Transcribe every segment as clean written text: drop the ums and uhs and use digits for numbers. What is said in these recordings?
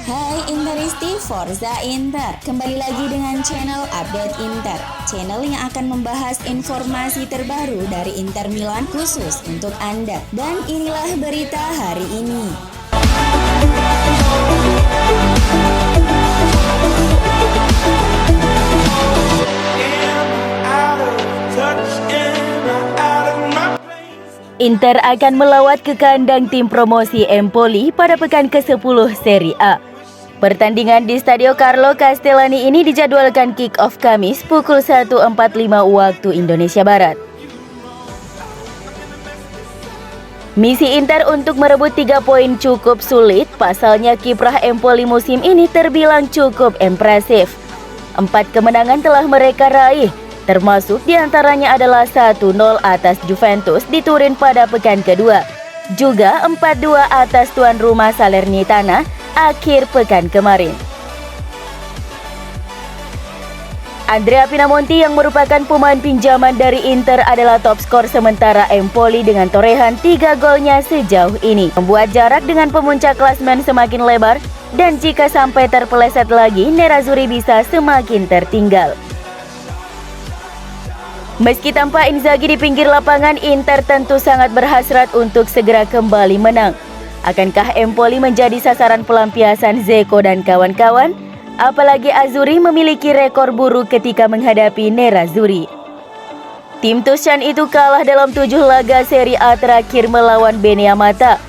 Hai Interisti, Forza Inter. Kembali lagi dengan channel Update Inter, channel yang akan membahas informasi terbaru dari Inter Milan khusus untuk Anda. Dan inilah berita hari ini. Inter akan melawat ke kandang tim promosi Empoli pada pekan ke-10 Serie A. Pertandingan di Stadio Carlo Castellani ini dijadwalkan kick-off Kamis pukul 1.45 waktu Indonesia Barat. Misi Inter untuk merebut 3 poin cukup sulit, pasalnya kiprah Empoli musim ini terbilang cukup impresif. 4 kemenangan telah mereka raih, termasuk diantaranya adalah 1-0 atas Juventus di Turin pada pekan kedua. Juga 4-2 atas tuan rumah Salernitana akhir pekan kemarin. Andrea Pinamonti yang merupakan pemain pinjaman dari Inter adalah top skor sementara Empoli dengan torehan 3 golnya sejauh ini, membuat jarak dengan pemuncak klasemen semakin lebar, dan jika sampai terpeleset lagi, Nerazzurri bisa semakin tertinggal. Meski tanpa Inzaghi di pinggir lapangan, Inter tentu sangat berhasrat untuk segera kembali menang. Akankah Empoli menjadi sasaran pelampiasan Dzeko dan kawan-kawan? Apalagi Azzurri memiliki rekor buruk ketika menghadapi Nerazzurri. Tim Tuscan itu kalah dalam 7 laga Serie A terakhir melawan Beneamata.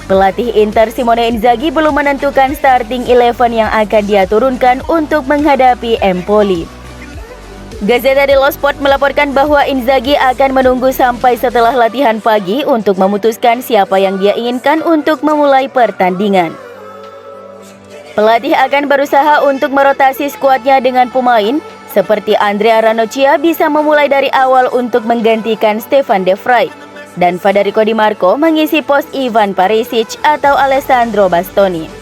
Pelatih Inter Simone Inzaghi belum menentukan starting 11 yang akan dia turunkan untuk menghadapi Empoli. Gazzetta dello Sport melaporkan bahwa Inzaghi akan menunggu sampai setelah latihan pagi untuk memutuskan siapa yang dia inginkan untuk memulai pertandingan. Pelatih akan berusaha untuk merotasi skuadnya dengan pemain seperti Andrea Ranocchia bisa memulai dari awal untuk menggantikan Stefan De Vrij, dan Federico Di Marco mengisi pos Ivan Perisic atau Alessandro Bastoni.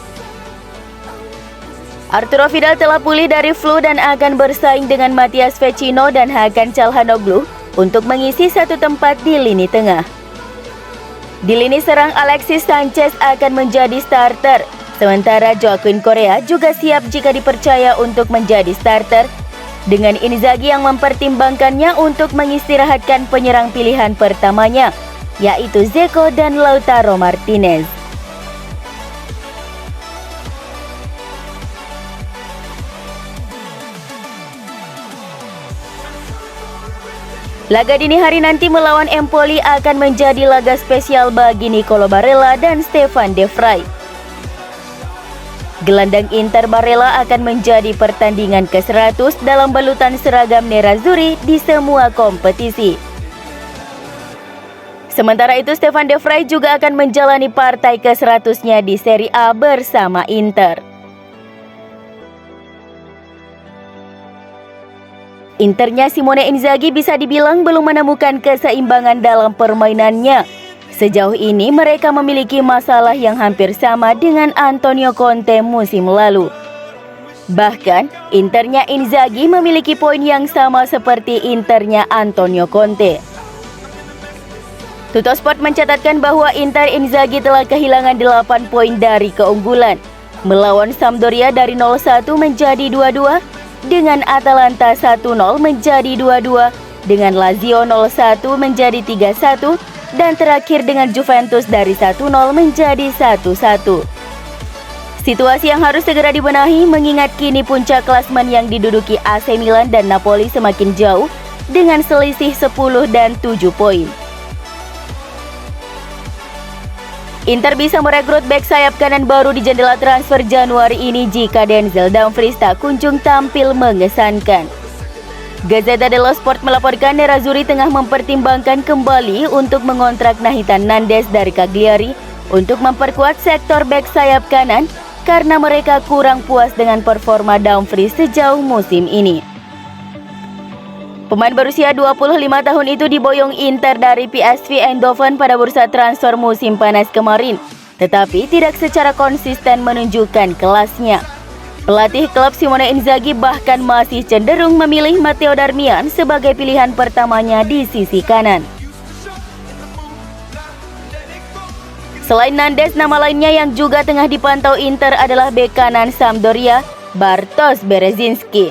Arturo Vidal telah pulih dari flu dan akan bersaing dengan Matias Vecino dan Hakan Çalhanoğlu untuk mengisi satu tempat di lini tengah. Di lini serang, Alexis Sanchez akan menjadi starter, sementara Joaquin Correa juga siap jika dipercaya untuk menjadi starter, dengan Inzaghi yang mempertimbangkannya untuk mengistirahatkan penyerang pilihan pertamanya, yaitu Dzeko dan Lautaro Martinez. Laga dini hari nanti melawan Empoli akan menjadi laga spesial bagi Nicolo Barella dan Stefan De Vrij. Gelandang Inter Barella akan menjadi pertandingan ke-100 dalam balutan seragam Nerazzurri di semua kompetisi. Sementara itu, Stefan De Vrij juga akan menjalani partai ke-100-nya di Serie A bersama Inter. Internya Simone Inzaghi bisa dibilang belum menemukan keseimbangan dalam permainannya. Sejauh ini mereka memiliki masalah yang hampir sama dengan Antonio Conte musim lalu. Bahkan, Internya Inzaghi memiliki poin yang sama seperti Internya Antonio Conte. Tuttosport mencatatkan bahwa Inter Inzaghi telah kehilangan 8 poin dari keunggulan. Melawan Sampdoria dari 0-1 menjadi 2-2, dengan Atalanta 1-0 menjadi 2-2, dengan Lazio 0-1 menjadi 3-1, dan terakhir dengan Juventus dari 1-0 menjadi 1-1. Situasi yang harus segera dibenahi mengingat kini puncak klasemen yang diduduki AC Milan dan Napoli semakin jauh dengan selisih 10 dan 7 poin. Inter bisa merekrut bek sayap kanan baru di jendela transfer Januari ini jika Denzel Dumfries tak kunjung tampil mengesankan. Gazzetta dello Sport melaporkan Nerazzurri tengah mempertimbangkan kembali untuk mengontrak Nathan Nandes dari Cagliari untuk memperkuat sektor bek sayap kanan karena mereka kurang puas dengan performa Dumfries sejauh musim ini. Pemain berusia 25 tahun itu diboyong Inter dari PSV Eindhoven pada bursa transfer musim panas kemarin, tetapi tidak secara konsisten menunjukkan kelasnya. Pelatih klub Simone Inzaghi bahkan masih cenderung memilih Matteo Darmian sebagai pilihan pertamanya di sisi kanan. Selain Nandes, nama lainnya yang juga tengah dipantau Inter adalah bek kanan Sampdoria, Bartosz Berezinski.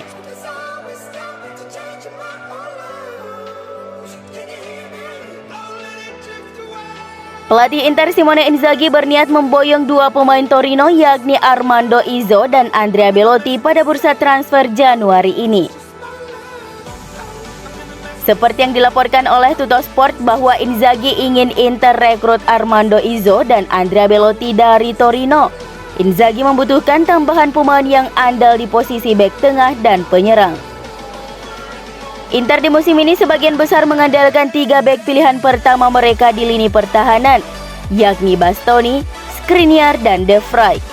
Pelatih Inter Simone Inzaghi berniat memboyong dua pemain Torino yakni Armando Izzo dan Andrea Belotti pada bursa transfer Januari ini. Seperti yang dilaporkan oleh Tuttosport bahwa Inzaghi ingin Inter rekrut Armando Izzo dan Andrea Belotti dari Torino. Inzaghi membutuhkan tambahan pemain yang andal di posisi bek tengah dan penyerang. Inter di musim ini sebagian besar mengandalkan 3 bek pilihan pertama mereka di lini pertahanan, yakni Bastoni, Skriniar, dan De Vrij.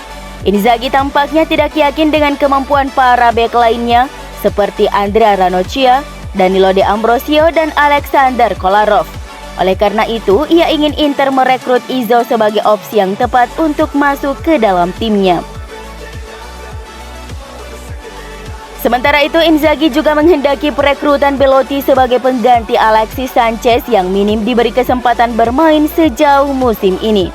Inzaghi tampaknya tidak yakin dengan kemampuan para bek lainnya seperti Andrea Ranocchia, Danilo De Ambrosio, dan Alexander Kolarov. Oleh karena itu, ia ingin Inter merekrut Izzo sebagai opsi yang tepat untuk masuk ke dalam timnya. Sementara itu, Inzaghi juga menghendaki perekrutan Belotti sebagai pengganti Alexis Sanchez yang minim diberi kesempatan bermain sejauh musim ini.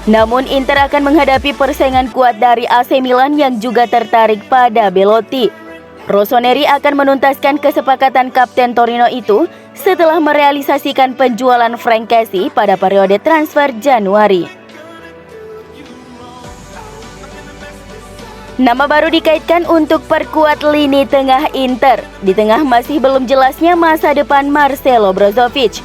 Namun, Inter akan menghadapi persaingan kuat dari AC Milan yang juga tertarik pada Belotti. Rossoneri akan menuntaskan kesepakatan kapten Torino itu setelah merealisasikan penjualan Franck Kessie pada periode transfer Januari. Nama baru dikaitkan untuk perkuat lini tengah Inter. Di tengah masih belum jelasnya masa depan Marcelo Brozovic.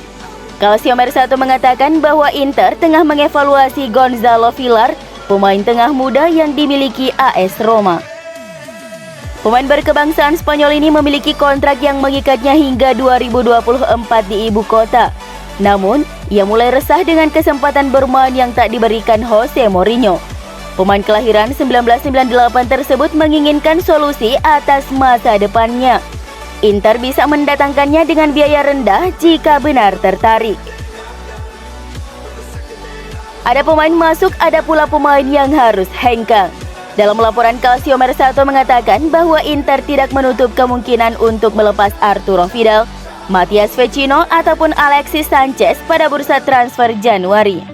Calciomer1 mengatakan bahwa Inter tengah mengevaluasi Gonzalo Villar, pemain tengah muda yang dimiliki AS Roma. Pemain berkebangsaan Spanyol ini memiliki kontrak yang mengikatnya hingga 2024 di ibu kota. Namun, ia mulai resah dengan kesempatan bermain yang tak diberikan Jose Mourinho. Pemain kelahiran 1998 tersebut menginginkan solusi atas masa depannya. Inter bisa mendatangkannya dengan biaya rendah jika benar tertarik. Ada pemain masuk, ada pula pemain yang harus hengkang. Dalam laporan Calciomer1 mengatakan bahwa Inter tidak menutup kemungkinan untuk melepas Arturo Vidal, Matias Vecino, ataupun Alexis Sanchez pada bursa transfer Januari.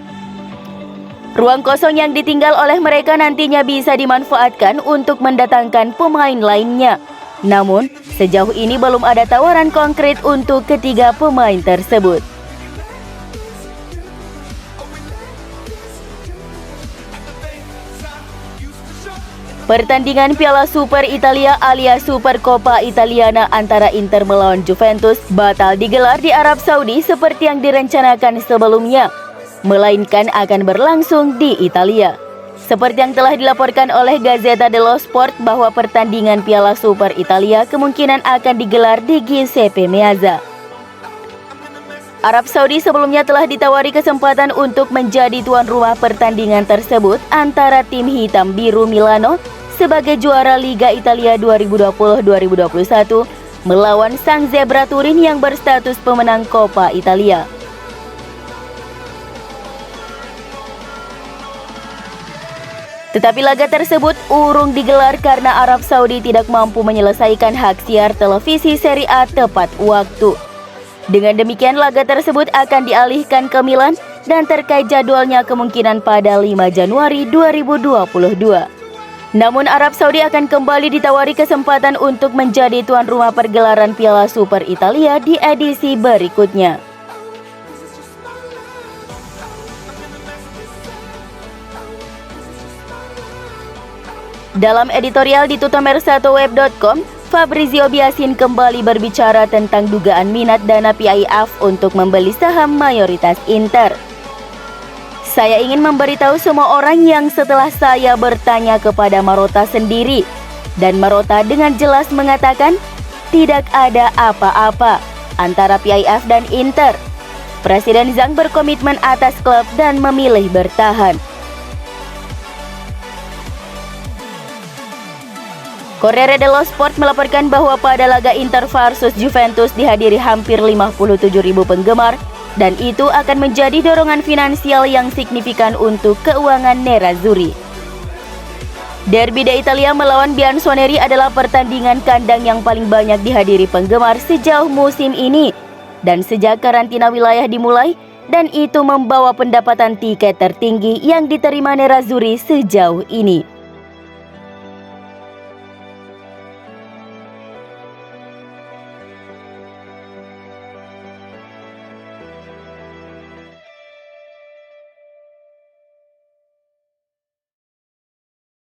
Ruang kosong yang ditinggal oleh mereka nantinya bisa dimanfaatkan untuk mendatangkan pemain lainnya. Namun, sejauh ini belum ada tawaran konkret untuk ketiga pemain tersebut. Pertandingan Piala Super Italia alias Supercoppa Italiana antara Inter melawan Juventus batal digelar di Arab Saudi seperti yang direncanakan sebelumnya, melainkan akan berlangsung di Italia. Seperti yang telah dilaporkan oleh Gazzetta dello Sport bahwa pertandingan Piala Super Italia kemungkinan akan digelar di Giuseppe Meazza. Arab Saudi sebelumnya telah ditawari kesempatan untuk menjadi tuan rumah pertandingan tersebut antara tim hitam biru Milano sebagai juara Liga Italia 2020-2021 melawan sang Zebra Turin yang berstatus pemenang Coppa Italia. Tetapi laga tersebut urung digelar karena Arab Saudi tidak mampu menyelesaikan hak siar televisi Serie A tepat waktu. Dengan demikian laga tersebut akan dialihkan ke Milan dan terkait jadwalnya kemungkinan pada 5 Januari 2022. Namun Arab Saudi akan kembali ditawari kesempatan untuk menjadi tuan rumah pergelaran Piala Super Italia di edisi berikutnya. Dalam editorial di Tuttomer1web.com, Fabrizio Biasin kembali berbicara tentang dugaan minat dana PIF untuk membeli saham mayoritas Inter. Saya ingin memberitahu semua orang yang setelah saya bertanya kepada Marotta sendiri, dan Marotta dengan jelas mengatakan tidak ada apa-apa antara PIF dan Inter. Presiden Zhang berkomitmen atas klub dan memilih bertahan. Corriere dello Sport melaporkan bahwa pada laga Inter versus Juventus dihadiri hampir 57.000 penggemar dan itu akan menjadi dorongan finansial yang signifikan untuk keuangan Nerazzurri. Derby d'Italia melawan Bianconeri adalah pertandingan kandang yang paling banyak dihadiri penggemar sejauh musim ini dan sejak karantina wilayah dimulai, dan itu membawa pendapatan tiket tertinggi yang diterima Nerazzurri sejauh ini.